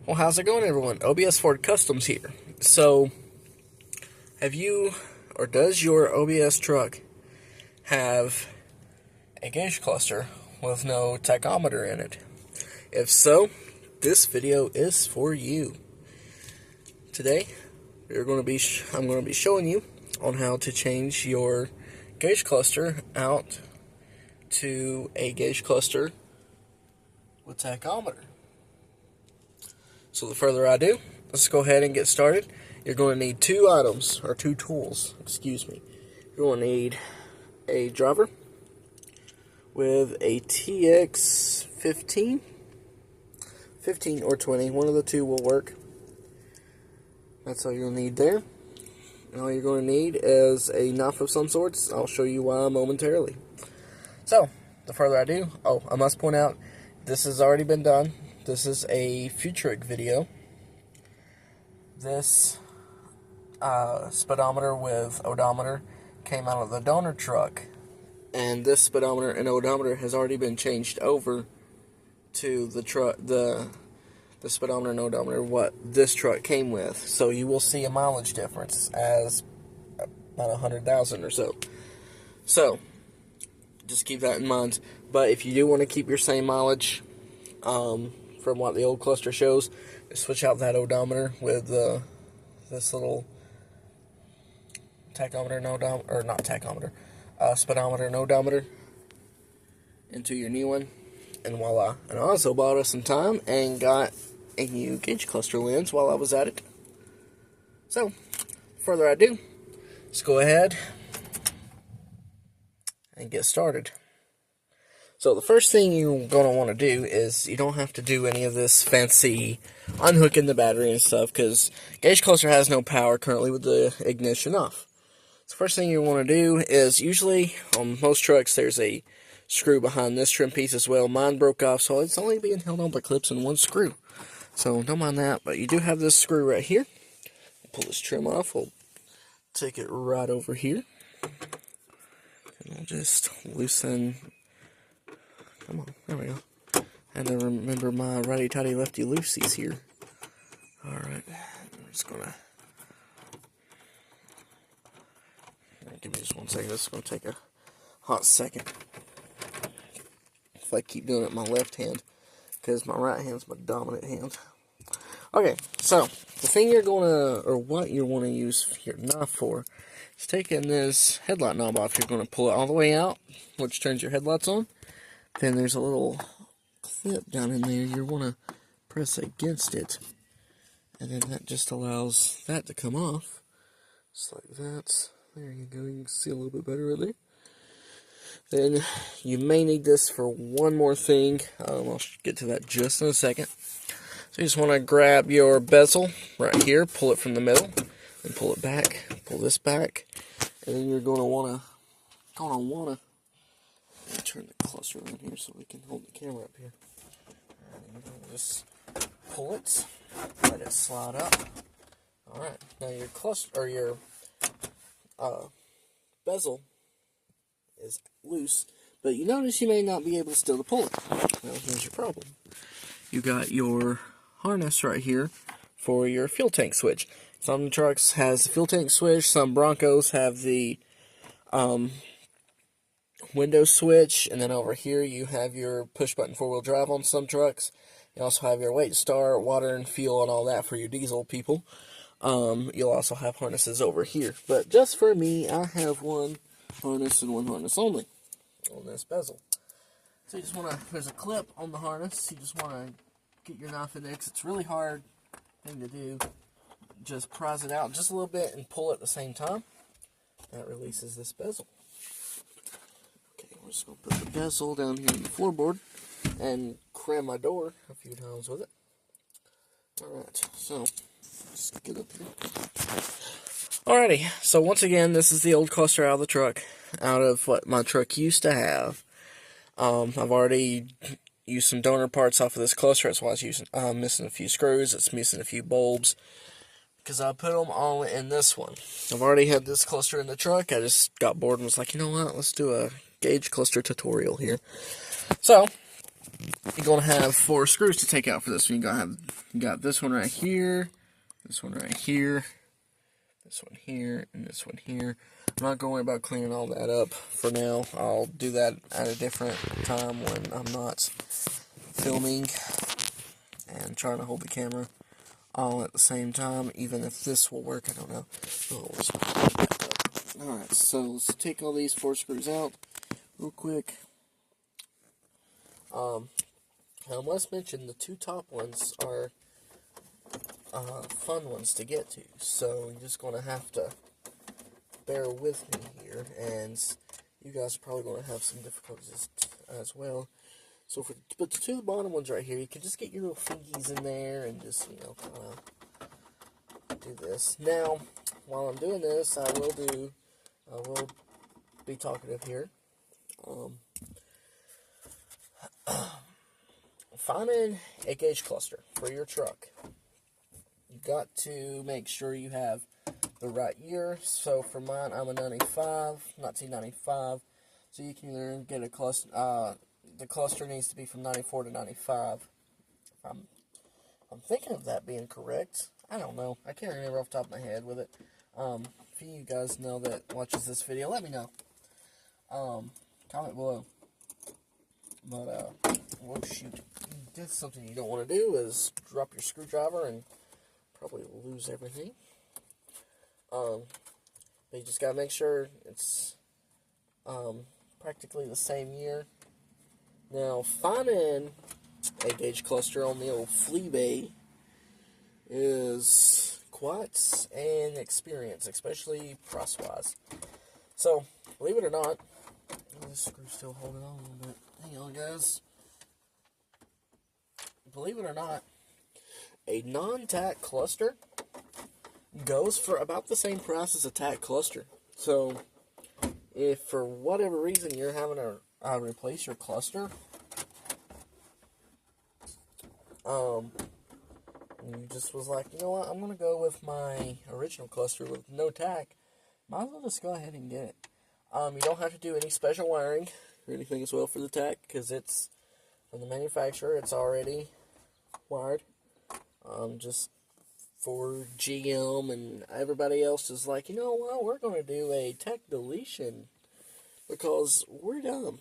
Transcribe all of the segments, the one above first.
Well, how's it going, everyone? OBS Ford Customs here. So, have you, or does your OBS truck have a gauge cluster with no tachometer in it? If so, this video is for you. Today, I'm going to be showing you on how to change your gauge cluster out to a gauge cluster with tachometer. So, the further ado, let's go ahead and get started. You're going to need two tools, You're going to need a driver with a TX 15 or 20, one of the two will work. That's all you'll need there. And all you're going to need is a knife of some sorts. I'll show you why momentarily. So, the further ado, I must point out, this has already been done. This is a Futric video. This speedometer with odometer came out of the donor truck, and this speedometer and odometer has already been changed over to the truck, the speedometer and odometer what this truck came with. So you will see a mileage difference as about 100,000 or so. So just keep that in mind. But if you do want to keep your same mileage from what the old cluster shows, switch out that odometer with this little tachometer and odometer, or not tachometer, speedometer and odometer into your new one, and voila. And I also bought us some time and got a new gauge cluster lens while I was at it. So, further ado, let's go ahead and get started. So the first thing you're going to want to do is, you don't have to do any of this fancy unhooking the battery and stuff, because gauge cluster has no power currently with the ignition off. So first thing you want to do is, usually on most trucks there's a screw behind this trim piece as well. Mine broke off, so it's only being held on by clips and one screw. So don't mind that, but you do have this screw right here. Pull this trim off, we'll take it right over here. And we'll just loosen. Come on, there we go. I had to remember my righty-tighty, lefty-loosies here. Alright, I'm just gonna... Give me just 1 second, this is gonna take a hot second. If I keep doing it with my left hand, because my right hand's my dominant hand. Okay, so, the thing you're gonna, or what you want to use your knife for, is taking this headlight knob off. You're gonna pull it all the way out, which turns your headlights on. Then there's a little clip down in there you want to press against it, and then that just allows that to come off, just like that. There you go, you can see a little bit better right there. Then you may need this for one more thing. I'll get to that just in a second. So you just want to grab your bezel right here, pull it from the middle, and pull it back, pull this back, and then you're going to want to turn the cluster around here so we can hold the camera up here. And just pull it, let it slide up. Alright, now your cluster, or your bezel is loose, but you notice you may not be able still to pull it. Well, here's your problem. You got your harness right here for your fuel tank switch. Some trucks has the fuel tank switch, some Broncos have the window switch, and then over here you have your push button 4-wheel drive on some trucks. You also have your wait start, water and fuel, and all that for your diesel people. You'll also have harnesses over here, but just for me, I have one harness and one harness only on this bezel. So you just want to, there's a clip on the harness, you just want to get your knife in there, because it's really hard thing to do. Just prise it out just a little bit and pull at the same time. That releases this bezel. We're just going to put the bezel down here on the floorboard and cram my door a few times with it. Alright, so let's get up here. Alrighty, so once again, this is the old cluster out of the truck, out of what my truck used to have. I've already used some donor parts off of this cluster. That's why I was missing a few screws, it's missing a few bulbs, because I put them all in this one. I've already had this cluster in the truck. I just got bored and was like, you know what, let's do a gauge cluster tutorial here. So, you're going to have 4 screws to take out for this one. You got this one right here, this one right here, this one here, and this one here. I'm not going to worry about cleaning all that up for now. I'll do that at a different time when I'm not filming and trying to hold the camera all at the same time. Even if this will work, I don't know. Alright, so let's take all these 4 screws out real quick. I must mention the 2 top ones are fun ones to get to, so you're just going to have to bear with me here, and you guys are probably going to have some difficulties as well. So but the 2 bottom ones right here, you can just get your little fingies in there and just, you know, kind of do this. Now, while I'm doing this, I will be talkative here. Finding a gauge cluster for your truck, you got to make sure you have the right year. So for mine, I'm a 1995. So you can either get a cluster. The cluster needs to be from 94 to 95. I'm thinking of that being correct. I don't know. I can't remember off the top of my head with it. If you guys know that watches this video, let me know. Comment below. But oh shoot, that's something you don't want to do is drop your screwdriver and probably lose everything. But you just gotta make sure it's practically the same year. Now, finding a gauge cluster on the old flea bay is quite an experience, especially price-wise. So, believe it or not, this screw's still holding on a little bit. Hang on, guys. Believe it or not, a non-tack cluster goes for about the same price as a tack cluster. So, if for whatever reason you're having to replace your cluster, you just was like, you know what, I'm going to go with my original cluster with no tack, might as well just go ahead and get it. You don't have to do any special wiring or anything as well for the tack, because it's from the manufacturer, it's already wired. Just for GM and everybody else is like, you know what, we're going to do a tack deletion because we're dumb.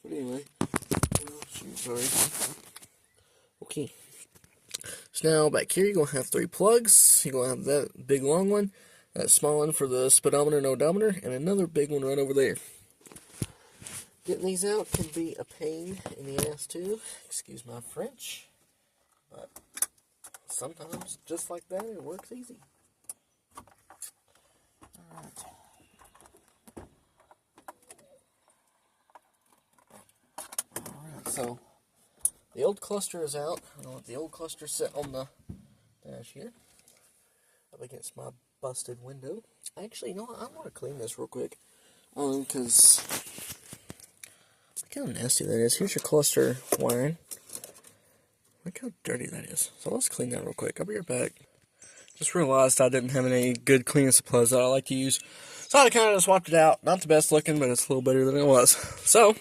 But anyway, oh, shoot, sorry. Okay. So now back here, you're going to have 3 plugs. You're going to have that big long one, that small one for the speedometer and odometer, and another big one right over there. Getting these out can be a pain in the ass too. Excuse my French. But sometimes, just like that, it works easy. Alright. Alright, so the old cluster is out. I'm going to let the old cluster sit on the dash here, up against my busted window. Actually, you know what? I want to clean this real quick. Because look how nasty that is. Here's your cluster wiring. Look how dirty that is. So let's clean that real quick. I'll be right back. Just realized I didn't have any good cleaning supplies that I like to use. So I kind of just swapped it out. Not the best looking, but it's a little better than it was. So,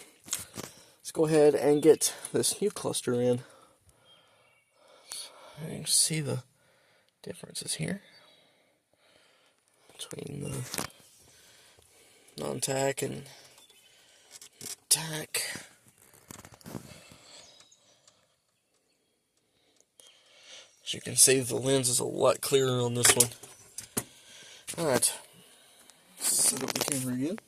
let's go ahead and get this new cluster in. You can see the differences here between the non-tack and tack. As you can see, the lens is a lot clearer on this one. Alright, set up the camera again.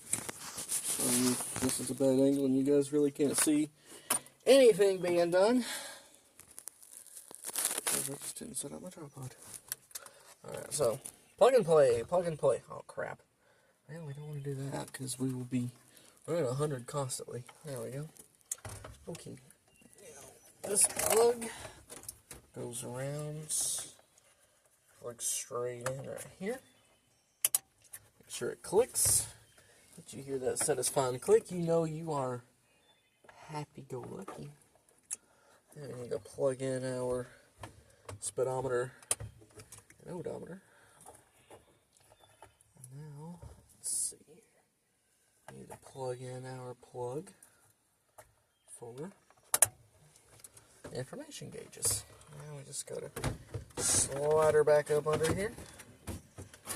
Sorry, this is a bad angle and you guys really can't see anything being done. I just didn't set up my tripod. Alright, so plug and play, plug and play. Oh crap. Well, we don't want to do that because we will be running 100 constantly. There we go. Okay. This plug goes around, plug straight in right here. Make sure it clicks. Once you hear that satisfying click, you know you are happy-go-lucky. And we need to plug in our speedometer and odometer. And now, let's see. We need to plug in our plug for information gauges. Now we just gotta slide her back up under here.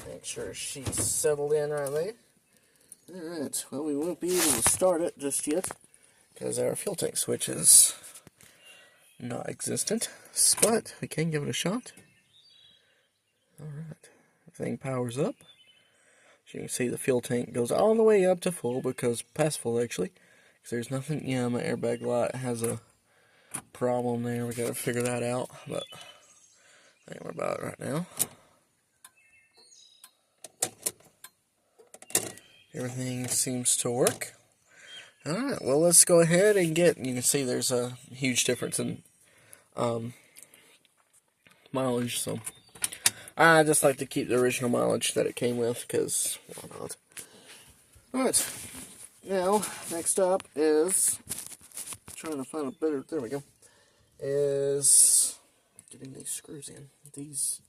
Make sure she's settled in right there. Alright, well, we won't be able to start it just yet because our fuel tank switch is not existent, but we can give it a shot. Alright, everything powers up. As you can see, the fuel tank goes all the way up to full, because past full actually, because there's nothing. Yeah, my airbag light has a problem there. We gotta figure that out, but I ain't worried about it right now. Everything seems to work. Alright, well, let's go ahead and get, you can see there's a huge difference in mileage, so I just like to keep the original mileage that it came with, because why not? Alright, now, next up is, trying to find a better, there we go, is getting these screws in. These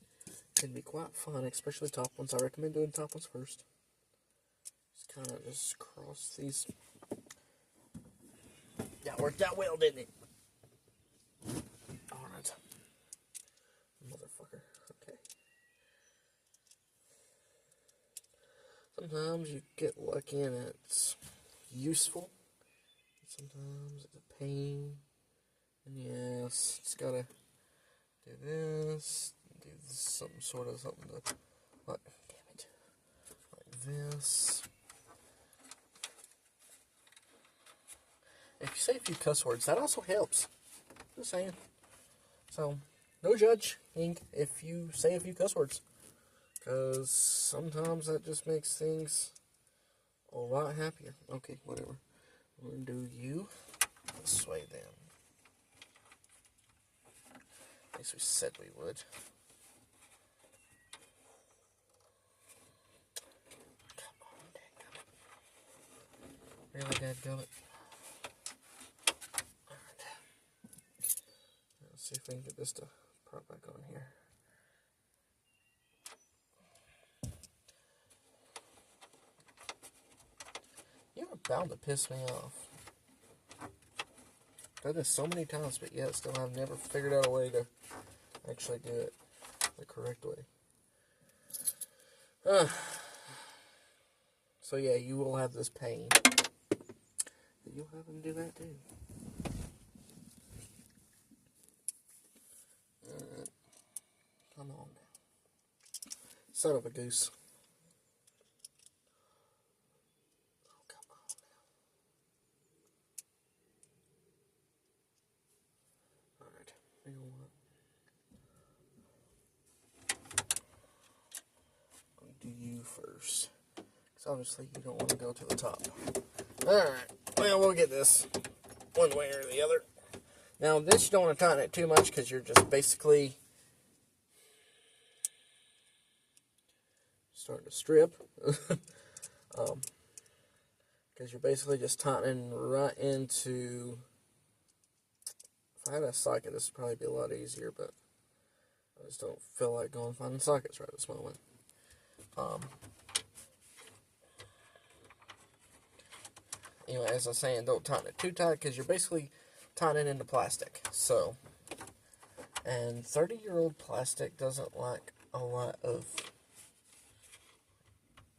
can be quite fun, especially top ones. I recommend doing top ones first. Kind of just cross these. That worked out well, didn't it? Alright. Motherfucker. Okay. Sometimes you get lucky and it's useful. Sometimes it's a pain. And yes, it's gotta do this. Do some sort of something to. Like, damn it. Like this. If you say a few cuss words, that also helps. Just saying. So, no judging if you say a few cuss words. Because sometimes that just makes things a lot happier. Okay, whatever. We're going to do you this way then. At least we said we would. Come on, dadgummit. Really, dadgummit? See if we can get this to prop back on here. You're bound to piss me off. I've done this so many times, but yet still I've never figured out a way to actually do it the correct way. So yeah, you will have this pain. But you'll have them do that too. Come on now. Son of a goose. Oh, come on now. Alright, you know what? I'll do you first. Because obviously you don't want to go to the top. Alright, well, we'll get this one way or the other. Now, this you don't want to tighten it too much because you're just basically starting to strip. Because you're basically just tightening right into. If I had a socket, this would probably be a lot easier, but I just don't feel like going and finding sockets right at this moment. Anyway, as I was saying, don't tighten it too tight because you're basically tightening into plastic. So, and 30-year-old plastic doesn't like a lot of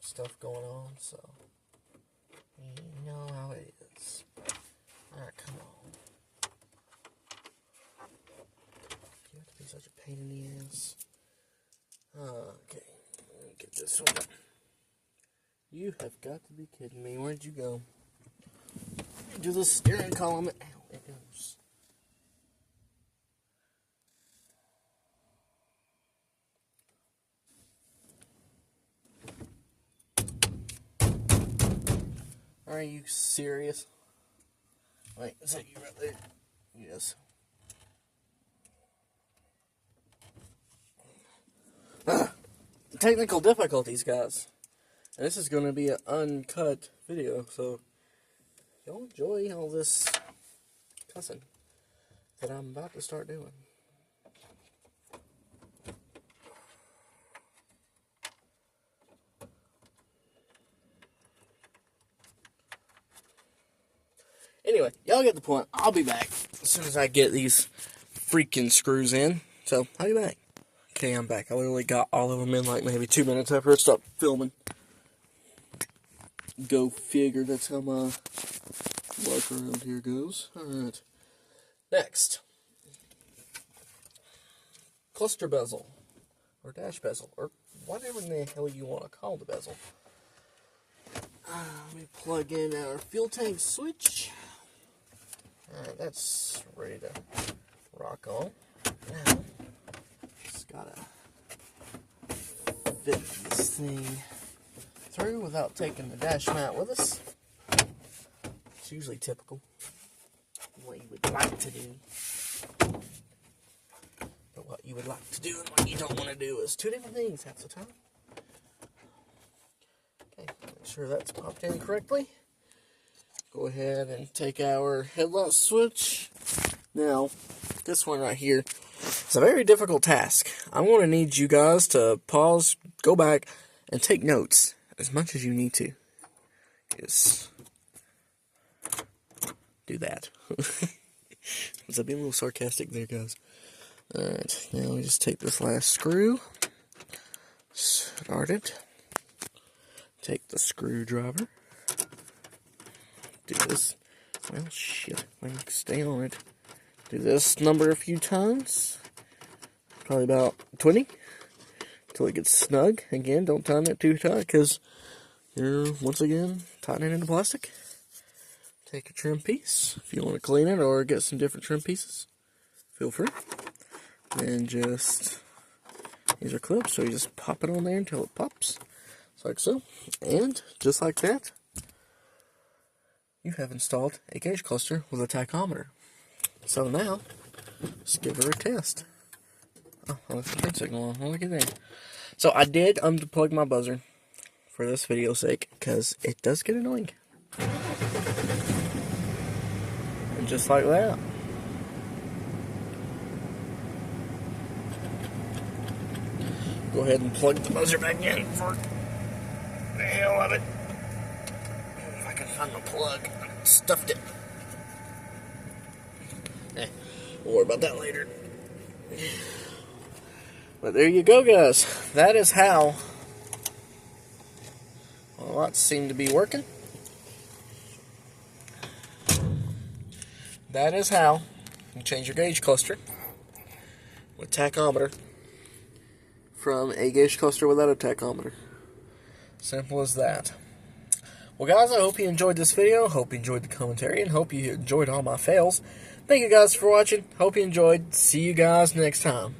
stuff going on, so you know how it is. Alright, come on. You have to be such a pain in the ass. Okay, let me get this one. You have got to be kidding me. Where'd you go? Do the steering column. Ow, it goes. Are you serious? Wait, is that you right there? Yes. Technical difficulties, guys. And this is going to be an uncut video, so y'all enjoy all this cussing that I'm about to start doing. Anyway, y'all get the point. I'll be back as soon as I get these freaking screws in. So, I'll be back. Okay, I'm back. I literally got all of them in like maybe 2 minutes after I stopped filming. Go figure, that's how my life around here goes. Alright. Next. Cluster bezel. Or dash bezel. Or whatever in the hell you want to call the bezel. Let me plug in our fuel tank switch. Alright, that's ready to rock on. Now, just gotta fit this thing through without taking the dash mount with us. It's usually typical. What you would like to do. But what you would like to do and what you don't want to do is two different things half the time. Okay, make sure that's popped in correctly. Go ahead and take our headlight switch. Now, this one right here is a very difficult task. I'm going to need you guys to pause, go back, and take notes as much as you need to. Just do that. Was I being a little sarcastic there, guys? Alright, now we just take this last screw, start it, take the screwdriver, do this, well shit, let me stay on it, do this number a few times, probably about 20, until it gets snug. Again, don't tighten it too tight, because you're, once again, tightening into plastic. Take a trim piece, if you want to clean it, or get some different trim pieces, feel free. And just, these are clips, so you just pop it on there until it pops, just like so. And just like that, you have installed a gauge cluster with a tachometer. So now, let's give her a test. Oh, there's a turn signal on. Oh, look at that. So I did unplug my buzzer for this video's sake, because it does get annoying. And just like that. Go ahead and plug the buzzer back in for the hell of it. If I can find the plug, I stuffed it. We'll worry about that later. But there you go, guys. That is how a lot seem to be working. That is how you change your gauge cluster with tachometer from a gauge cluster without a tachometer. Simple as that. Well, guys, I hope you enjoyed this video. Hope you enjoyed the commentary, and hope you enjoyed all my fails. Thank you guys for watching. Hope you enjoyed. See you guys next time.